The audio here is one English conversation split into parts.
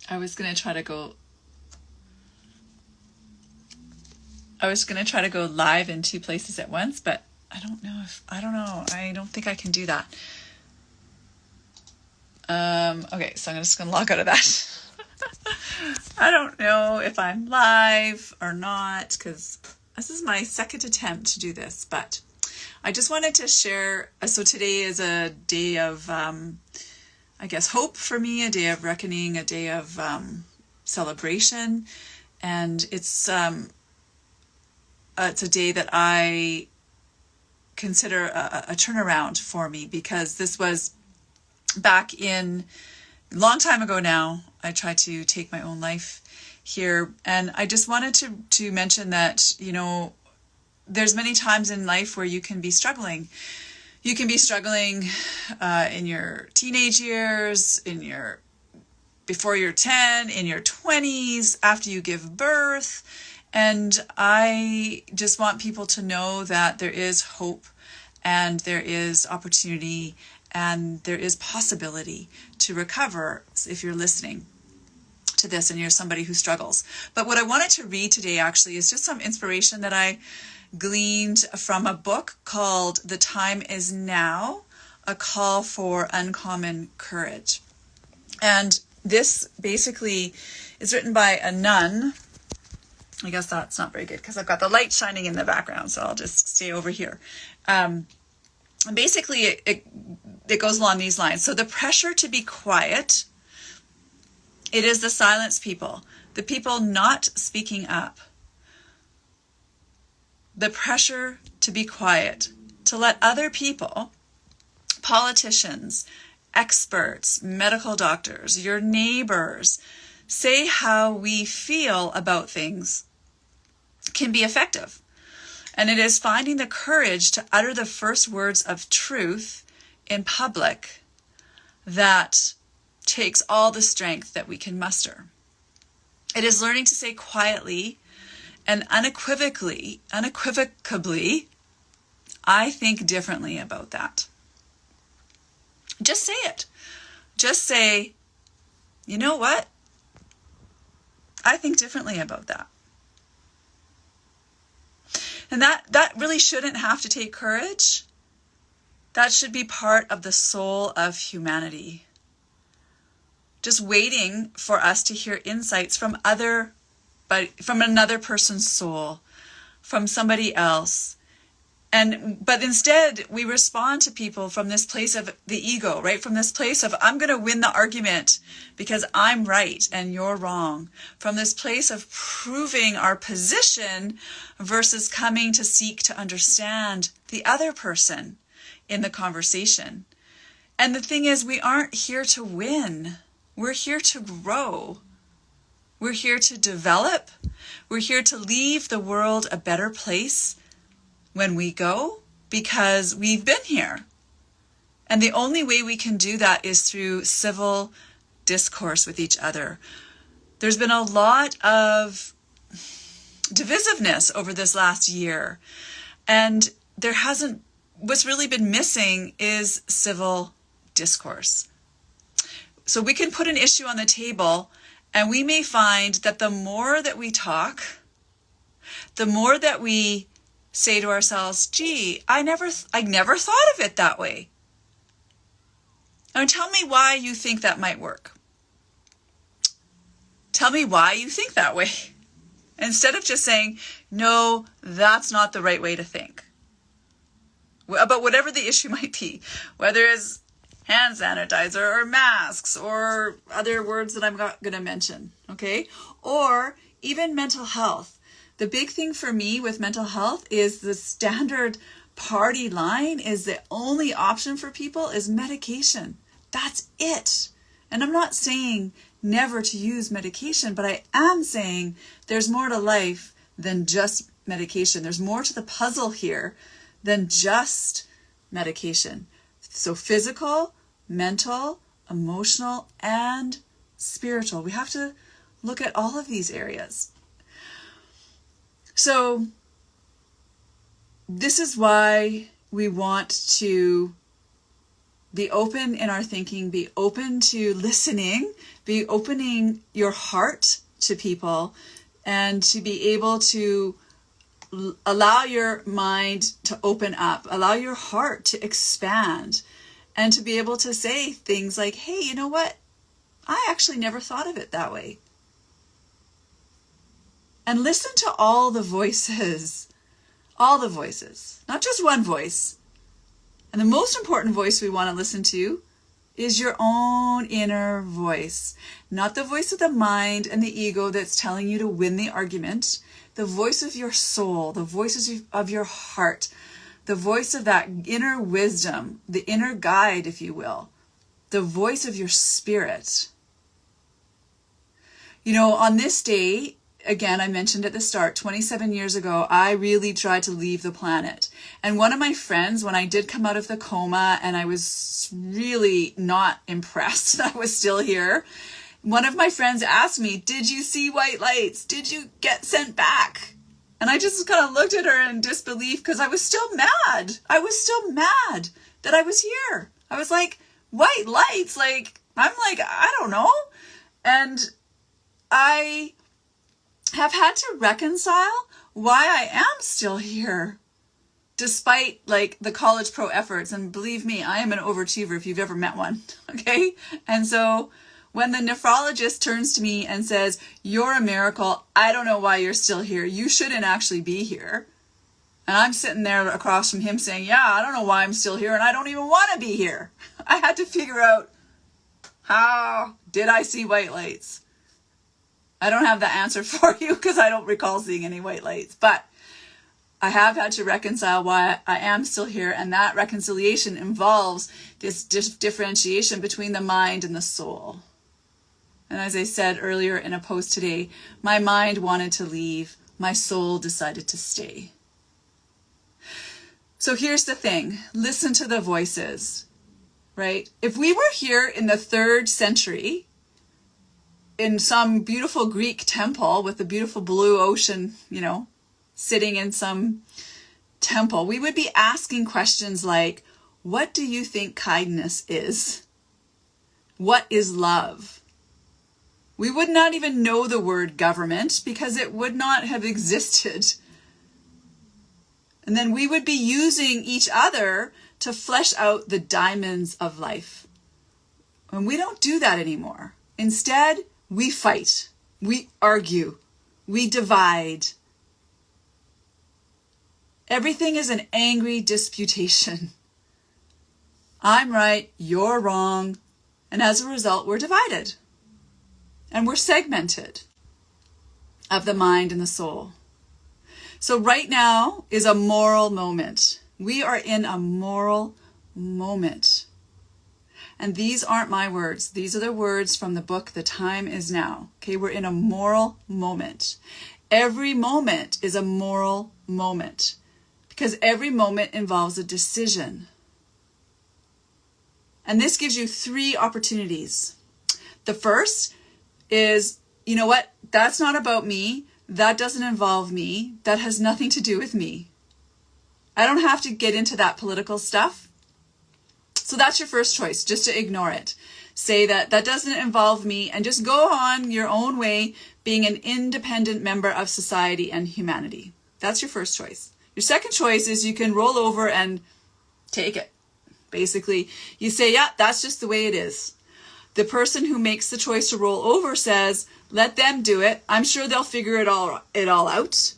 I was going to try to go live in two places at once, but I don't know. I don't think I can do that. Okay, so I'm just going to log out of that. I don't know if I'm live or not, because this is my second attempt to do this, but I just wanted to share. So today is a day of, I guess, hope for me, a day of reckoning, a day of celebration. And it's a day that I consider a turnaround for me, because this was back in a long time ago now. I tried to take my own life here. And I just wanted to mention that, you know, there's many times in life where you can be struggling. You can be struggling in your teenage years, before you're 10, in your 20s, after you give birth. And I just want people to know that there is hope, and there is opportunity, and there is possibility to recover if you're listening to this and you're somebody who struggles. But what I wanted to read today actually is just some inspiration that I gleaned from a book called The Time Is Now, A Call for Uncommon Courage. And this basically is written by a nun. I guess that's not very good because I've got the light shining in the background, so I'll just stay over here. And basically it goes along these lines. So the pressure to be quiet, it is the silenced people, the people not speaking up. The pressure to be quiet, to let other people, politicians, experts, medical doctors, your neighbors, say how we feel about things can be effective. And it is finding the courage to utter the first words of truth in public that takes all the strength that we can muster. It is learning to say quietly and unequivocally, I think differently about that. Just say it. Just say, you know what? I think differently about that. And that really shouldn't have to take courage. That should be part of the soul of humanity. Just waiting for us to hear insights from another person's soul, from somebody else. But instead, we respond to people from this place of the ego, right? From this place of, I'm going to win the argument because I'm right and you're wrong. From this place of proving our position versus coming to seek to understand the other person in the conversation. And the thing is, we aren't here to win. We're here to grow. We're here to develop. We're here to leave the world a better place when we go, because we've been here. And the only way we can do that is through civil discourse with each other. There's been a lot of divisiveness over this last year. And what's really been missing is civil discourse. So we can put an issue on the table, and we may find that the more that we talk, the more that we say to ourselves, gee, I never thought of it that way. Now tell me why you think that might work. Tell me why you think that way. Instead of just saying, no, that's not the right way to think. About whatever the issue might be, whether it's hand sanitizer or masks or other words that I'm not going to mention, okay? Or even mental health. The big thing for me with mental health is the standard party line is the only option for people is medication. That's it. And I'm not saying never to use medication, but I am saying there's more to life than just medication. There's more to the puzzle here than just medication. So physical, mental, emotional, and spiritual. We have to look at all of these areas. So this is why we want to Be open in our thinking, be open to listening, be opening your heart to people, and to be able to allow your mind to open up, allow your heart to expand, and to be able to say things like, hey, you know what? I actually never thought of it that way. And listen to all the voices, not just one voice. And the most important voice we want to listen to is your own inner voice, not the voice of the mind and the ego that's telling you to win the argument, the voice of your soul, the voices of your heart, the voice of that inner wisdom, the inner guide, if you will, the voice of your spirit. You know, on this day, again, I mentioned at the start, 27 years ago, I really tried to leave the planet. And one of my friends, when I did come out of the coma and I was really not impressed that I was still here, one of my friends asked me, did you see white lights? Did you get sent back? And I just kind of looked at her in disbelief because I was still mad. I was still mad that I was here. I was like, white lights? I'm like, I don't know. And I have had to reconcile why I am still here, despite the college pro efforts. And believe me, I am an overachiever if you've ever met one. Okay. And so when the nephrologist turns to me and says, you're a miracle, I don't know why you're still here. You shouldn't actually be here. And I'm sitting there across from him saying, yeah, I don't know why I'm still here. And I don't even want to be here. I had to figure out, how did I see white lights? I don't have the answer for you because I don't recall seeing any white lights, but I have had to reconcile why I am still here. And that reconciliation involves this differentiation between the mind and the soul. And as I said earlier in a post today, my mind wanted to leave. My soul decided to stay. So here's the thing. Listen to the voices, right? If we were here in the 3rd century, in some beautiful Greek temple with the beautiful blue ocean, sitting in some temple, we would be asking questions like, what do you think kindness is? What is love? We would not even know the word government because it would not have existed. And then we would be using each other to flesh out the diamonds of life. And we don't do that anymore. Instead, we fight, we argue, we divide. Everything is an angry disputation. I'm right, you're wrong, and as a result, we're divided. And we're segmented of the mind and the soul. So right now is a moral moment. We are in a moral moment. And these aren't my words. These are the words from the book, The Time Is Now. Okay, we're in a moral moment. Every moment is a moral moment because every moment involves a decision. And this gives you 3 opportunities. The first is, you know what? That's not about me. That doesn't involve me. That has nothing to do with me. I don't have to get into that political stuff. So that's your first choice, just to ignore it. Say that doesn't involve me and just go on your own way being an independent member of society and humanity. That's your first choice. Your second choice is you can roll over and take it. Basically, you say, yeah, that's just the way it is. The person who makes the choice to roll over says, let them do it. I'm sure they'll figure it all out.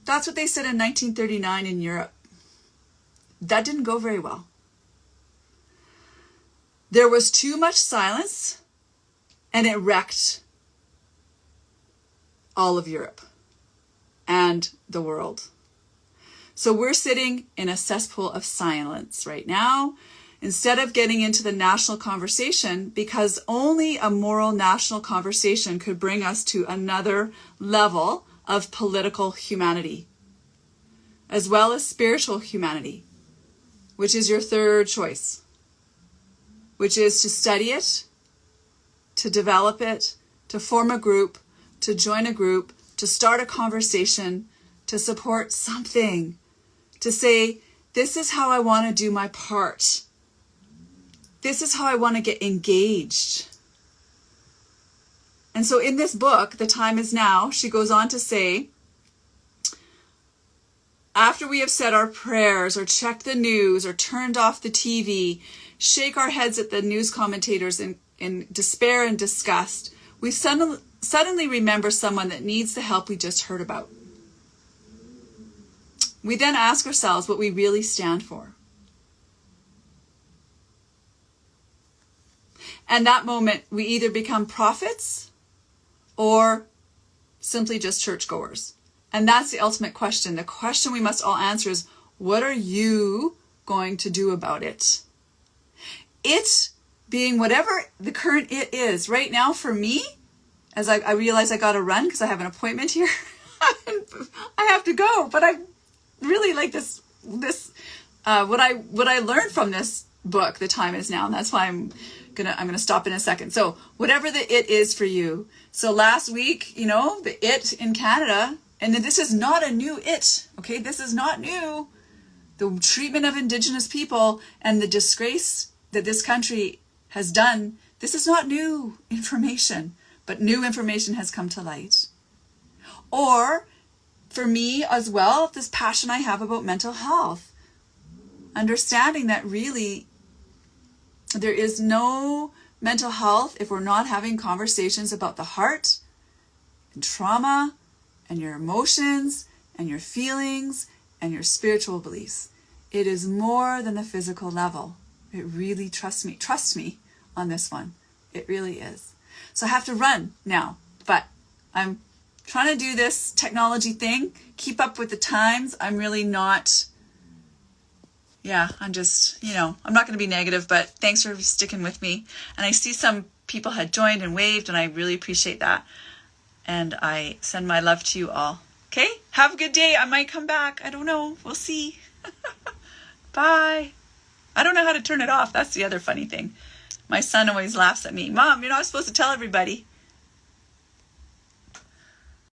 That's what they said in 1939 in Europe. That didn't go very well. There was too much silence, and it wrecked all of Europe and the world. So we're sitting in a cesspool of silence right now, instead of getting into the national conversation, because only a moral national conversation could bring us to another level of political humanity, as well as spiritual humanity, which is your third choice, which is to study it, to develop it, to form a group, to join a group, to start a conversation, to support something, to say, this is how I want to do my part. this is how I want to get engaged. And so in this book, The Time Is Now, she goes on to say, after we have said our prayers or checked the news or turned off the TV, shake our heads at the news commentators in despair and disgust, we suddenly remember someone that needs the help we just heard about. We then ask ourselves what we really stand for. And that moment, we either become prophets or simply just churchgoers. And that's the ultimate question. The question we must all answer is, what are you going to do about it? It being whatever the current it is. Right now for me, as I realize I got to run because I have an appointment here, I have to go. But I really like this what I learned from this book, The Time Is Now. And that's why I'm gonna stop in a second. So whatever the it is for you. So last week, the it in Canada, and this is not a new it, okay? This is not new. The treatment of Indigenous people and the disgrace that this country has done, this is not new information, but new information has come to light. Or for me as well, this passion I have about mental health, understanding that really there is no mental health if we're not having conversations about the heart and trauma and your emotions and your feelings and your spiritual beliefs. It is more than the physical level. It really, trust me on this one. It really is. So I have to run now, but I'm trying to do this technology thing, keep up with the times. I'm really not, I'm just, I'm not going to be negative, but thanks for sticking with me. And I see some people had joined and waved, and I really appreciate that. And I send my love to you all. Okay? Have a good day. I might come back. I don't know. We'll see. Bye. I don't know how to turn it off. That's the other funny thing. My son always laughs at me. Mom, you're not supposed to tell everybody.